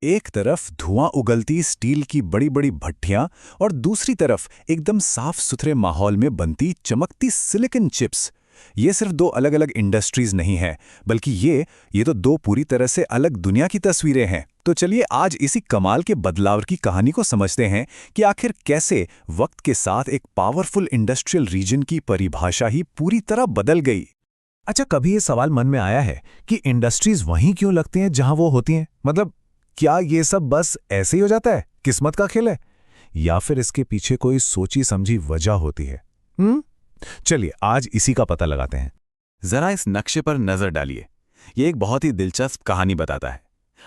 एक तरफ धुआं उगलती स्टील की बड़ी बड़ी भट्टियां और दूसरी तरफ एकदम साफ सुथरे माहौल में बनती चमकती सिलिकॉन चिप्स। ये सिर्फ दो अलग अलग इंडस्ट्रीज नहीं है, बल्कि ये तो दो पूरी तरह से अलग दुनिया की तस्वीरें हैं। तो चलिए आज इसी कमाल के बदलाव की कहानी को समझते हैं कि आखिर कैसे वक्त के साथ एक पावरफुल इंडस्ट्रियल रीजन की परिभाषा ही पूरी तरह बदल गई। अच्छा, कभी ये सवाल मन में आया है कि इंडस्ट्रीज वहीं क्यों लगती हैं जहां वो होती हैं? मतलब क्या ये सब बस ऐसे ही हो जाता है, किस्मत का खेल है, या फिर इसके पीछे कोई सोची समझी वजह होती है? चलिए आज इसी का पता लगाते हैं। जरा इस नक्शे पर नजर डालिए। ये एक बहुत ही दिलचस्प कहानी बताता है।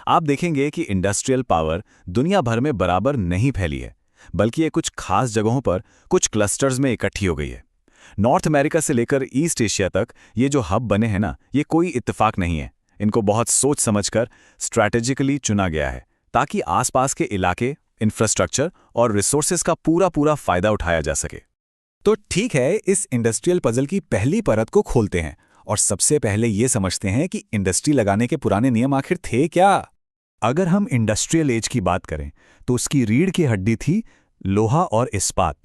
आप देखेंगे कि इंडस्ट्रियल पावर दुनिया भर में बराबर नहीं फैली है, बल्कि ये कुछ खास जगहों पर कुछ क्लस्टर्स में इकट्ठी हो गई है। नॉर्थ अमेरिका से लेकर ईस्ट एशिया तक ये जो हब बने हैं ना, ये कोई इत्तेफाक नहीं है। इनको बहुत सोच समझकर स्ट्रैटेजिकली चुना गया है ताकि आसपास के इलाके, इंफ्रास्ट्रक्चर और रिसोर्सेज का पूरा फायदा उठाया जा सके। तो ठीक है, इस इंडस्ट्रियल पजल की पहली परत को खोलते हैं और सबसे पहले ये समझते हैं कि इंडस्ट्री लगाने के पुराने नियम आखिर थे क्या। अगर हम इंडस्ट्रियल एज की बात करें तो उसकी रीढ़ की हड्डी थी लोहा और इस्पात।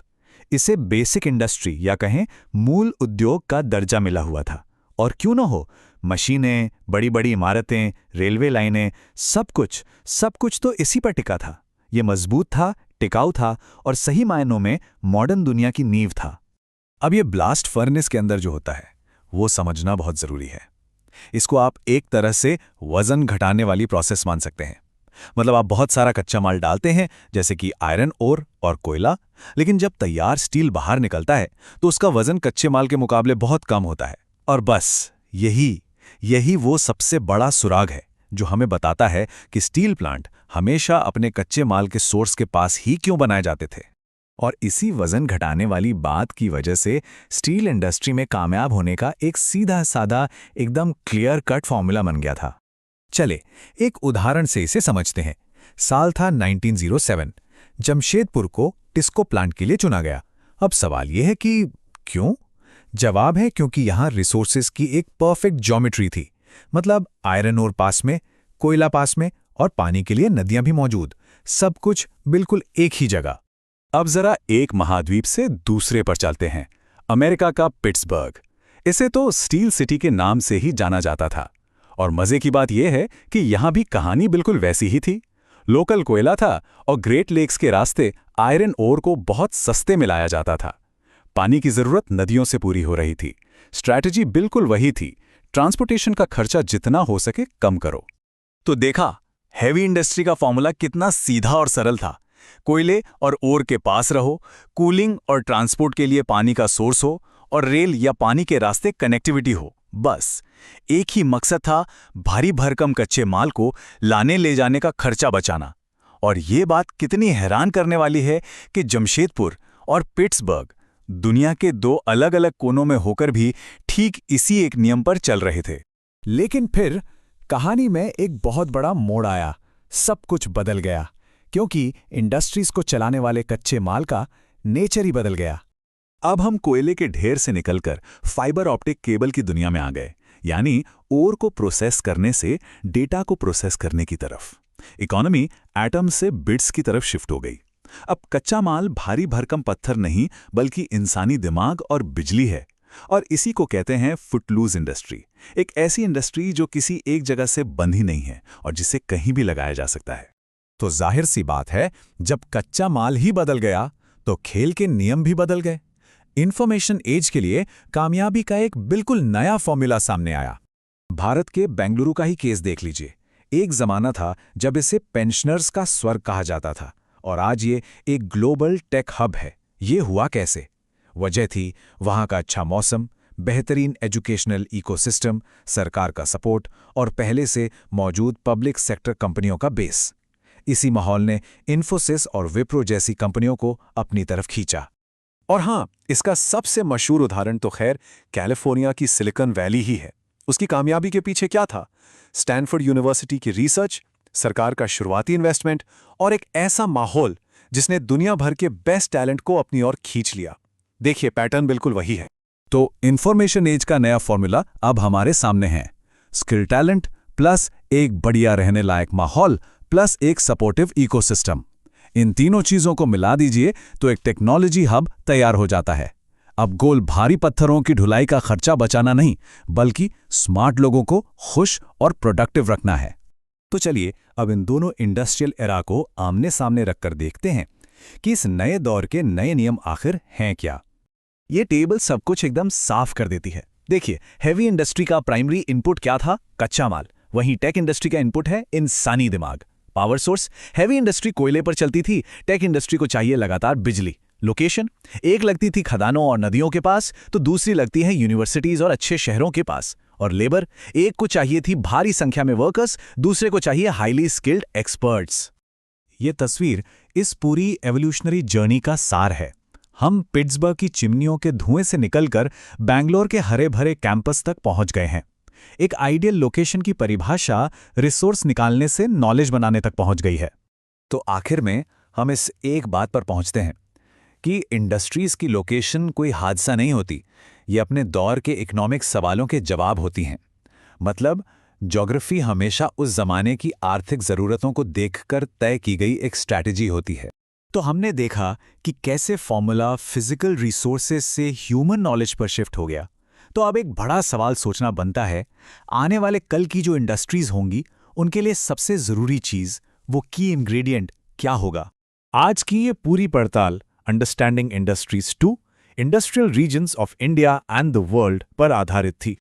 इसे बेसिक इंडस्ट्री या कहें मूल उद्योग का दर्जा मिला हुआ था। और क्यों न हो, मशीनें, बड़ी बड़ी इमारतें, रेलवे लाइनें, सब कुछ तो इसी पर टिका था। ये मजबूत था, टिकाऊ था और सही मायनों में मॉडर्न दुनिया की नींव था। अब ये ब्लास्ट फर्नेस के अंदर जो होता है वो समझना बहुत जरूरी है। इसको आप एक तरह से वजन घटाने वाली प्रोसेस मान सकते हैं। मतलब आप बहुत सारा कच्चा माल डालते हैं, जैसे कि आयरन ओर और कोयला, लेकिन जब तैयार स्टील बाहर निकलता है तो उसका वजन कच्चे माल के मुकाबले बहुत कम होता है। और बस यही वो सबसे बड़ा सुराग है जो हमें बताता है कि स्टील प्लांट हमेशा अपने कच्चे माल के सोर्स के पास ही क्यों बनाए जाते थे। और इसी वजन घटाने वाली बात की वजह से स्टील इंडस्ट्री में कामयाब होने का एक सीधा साधा, एकदम क्लियर कट फॉर्मूला बन गया था। चले एक उदाहरण से इसे समझते हैं। साल था 1907। जमशेदपुर को टिस्को प्लांट के लिए चुना गया। अब सवाल यह है कि क्यों? जवाब है क्योंकि यहां रिसोर्सेज की एक परफेक्ट ज्योमेट्री थी। मतलब आयरन ओर पास में, कोयला पास में और पानी के लिए नदियां भी मौजूद। सब कुछ बिल्कुल एक ही जगह। अब जरा एक महाद्वीप से दूसरे पर चलते हैं, अमेरिका का पिट्सबर्ग। इसे तो स्टील सिटी के नाम से ही जाना जाता था। और मजे की बात यह है कि यहां भी कहानी बिल्कुल वैसी ही थी। लोकल कोयला था और ग्रेट लेक्स के रास्ते आयरन ओर को बहुत सस्ते में लाया जाता था। पानी की जरूरत नदियों से पूरी हो रही थी। स्ट्रैटेजी बिल्कुल वही थी, ट्रांसपोर्टेशन का खर्चा जितना हो सके कम करो। तो देखा, हैवी इंडस्ट्री का फॉर्मूला कितना सीधा और सरल था। कोयले और ओर के पास रहो, कूलिंग और ट्रांसपोर्ट के लिए पानी का सोर्स हो और रेल या पानी के रास्ते कनेक्टिविटी हो। बस एक ही मकसद था, भारी भरकम कच्चे माल को लाने ले जाने का खर्चा बचाना। और ये बात कितनी हैरान करने वाली है कि जमशेदपुर और पिट्सबर्ग दुनिया के दो अलग अलग कोनों में होकर भी ठीक इसी एक नियम पर चल रहे थे। लेकिन फिर कहानी में एक बहुत बड़ा मोड़ आया। सब कुछ बदल गया क्योंकि इंडस्ट्रीज को चलाने वाले कच्चे माल का नेचर ही बदल गया। अब हम कोयले के ढेर से निकलकर फाइबर ऑप्टिक केबल की दुनिया में आ गए, यानी ओर को प्रोसेस करने से डेटा को प्रोसेस करने की तरफ। इकोनॉमी एटम से बिट्स की तरफ शिफ्ट हो गई। अब कच्चा माल भारी भरकम पत्थर नहीं, बल्कि इंसानी दिमाग और बिजली है। और इसी को कहते हैं फुटलूज इंडस्ट्री। एक ऐसी इंडस्ट्री जो किसी एक जगह से बंधी नहीं है और जिसे कहीं भी लगाया जा सकता है। तो जाहिर सी बात है, जब कच्चा माल ही बदल गया तो खेल के नियम भी बदल गए। इंफॉर्मेशन एज के लिए कामयाबी का एक बिल्कुल नया फॉर्मूला सामने आया। भारत के बेंगलुरु का ही केस देख लीजिए। एक जमाना था जब इसे पेंशनर्स का स्वर्ग कहा जाता था और आज ये एक ग्लोबल टेक हब है। ये हुआ कैसे? वजह थी वहां का अच्छा मौसम, बेहतरीन एजुकेशनल इकोसिस्टम, सरकार का सपोर्ट और पहले से मौजूद पब्लिक सेक्टर कंपनियों का बेस। इसी माहौल ने इन्फोसिस और विप्रो जैसी कंपनियों को अपनी तरफ खींचा। और हां, इसका सबसे मशहूर उदाहरण तो खैर कैलिफोर्निया की सिलिकॉन वैली ही है। उसकी कामयाबी के पीछे क्या था? स्टैनफोर्ड यूनिवर्सिटी की रिसर्च, सरकार का शुरुआती इन्वेस्टमेंट और एक ऐसा माहौल जिसने दुनिया भर के बेस्ट टैलेंट को अपनी ओर खींच लिया। देखिए, पैटर्न बिल्कुल वही है। तो इंफॉर्मेशन एज का नया फॉर्मूला अब हमारे सामने है। स्किल टैलेंट प्लस एक बढ़िया रहने लायक माहौल प्लस एक सपोर्टिव इकोसिस्टम। इन तीनों चीजों को मिला दीजिए तो एक टेक्नोलॉजी हब तैयार हो जाता है। अब गोल भारी पत्थरों की ढुलाई का खर्चा बचाना नहीं, बल्कि स्मार्ट लोगों को खुश और प्रोडक्टिव रखना है। तो चलिए अब इन दोनों इंडस्ट्रियल एरा को आमने सामने रखकर देखते हैं कि इस नए दौर के नए नियम आखिर हैं क्या। ये टेबल सब कुछ एकदम साफ कर देती है। देखिए, हैवी इंडस्ट्री का प्राइमरी इनपुट क्या था? कच्चा माल। वहीं टेक इंडस्ट्री का इनपुट है इंसानी दिमाग, पावर सोर्स। हैवी इंडस्ट्री कोयले पर चलती थी, टेक इंडस्ट्री को चाहिए लगातार बिजली। लोकेशन एक लगती थी खदानों और नदियों के पास, तो दूसरी लगती है यूनिवर्सिटीज और अच्छे शहरों के पास। और लेबर, एक को चाहिए थी भारी संख्या में वर्कर्स, दूसरे को चाहिए हाईली स्किल्ड एक्सपर्ट्स। ये तस्वीर इस पूरी एवोल्यूशनरी जर्नी का सार है। हम पिट्सबर्ग की चिमनियों के धुएं से निकलकर बैंगलोर के हरे भरे कैंपस तक पहुंच गए हैं। एक आइडियल लोकेशन की परिभाषा रिसोर्स निकालने से नॉलेज बनाने तक पहुंच गई है। तो आखिर में हम इस एक बात पर पहुंचते हैं कि इंडस्ट्रीज की लोकेशन कोई हादसा नहीं होती, ये अपने दौर के इकोनॉमिक सवालों के जवाब होती हैं। मतलब ज्योग्राफी हमेशा उस जमाने की आर्थिक ज़रूरतों को देखकर तय की गई एक स्ट्रैटेजी होती है। तो हमने देखा कि कैसे फॉर्मूला फिजिकल रिसोर्सेज से ह्यूमन नॉलेज पर शिफ्ट हो गया। तो अब एक बड़ा सवाल सोचना बनता है, आने वाले कल की जो इंडस्ट्रीज होंगी, उनके लिए सबसे ज़रूरी चीज़, वो की इंग्रेडिएंट क्या होगा? आज की ये पूरी पड़ताल understanding industries 2, industrial regions of India and the world पर आधारित थी।